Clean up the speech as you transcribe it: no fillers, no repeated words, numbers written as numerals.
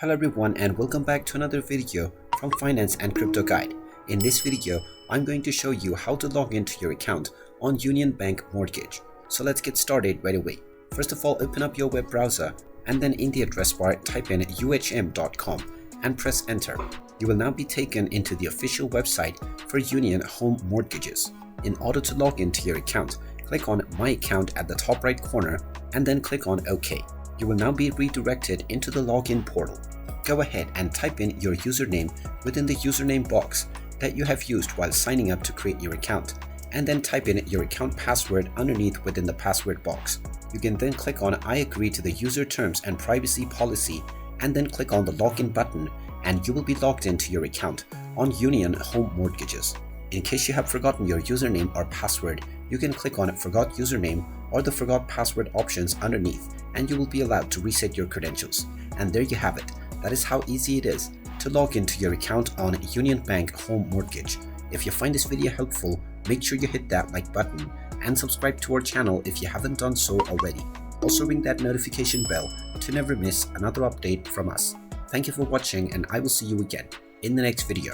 Hello everyone and welcome back to another video from Finance and Crypto Guide. In this video, I'm going to show you how to log into your account on Union Bank Mortgage. So let's get started right away. First of all, open up your web browser and then in the address bar type in uhm.com and press enter. You will now be taken into the official website for Union Home Mortgages. In order to log into your account, click on My Account at the top right corner and then click on OK. You will now be redirected into the login portal. Go ahead and type in your username within the username box that you have used while signing up to create your account, and then type in your account password underneath within the password box. You can then click on I agree to the user terms and privacy policy and then click on the login button and you will be logged into your account on Union Home Mortgages. In case you have forgotten your username or password, you can click on Forgot Username or the Forgot Password options underneath and you will be allowed to reset your credentials. And there you have it. That is how easy it is to log into your account on Union Bank Home Mortgage. If you find this video helpful, make sure you hit that like button and subscribe to our channel if you haven't done so already. Also ring that notification bell to never miss another update from us. Thank you for watching and I will see you again in the next video.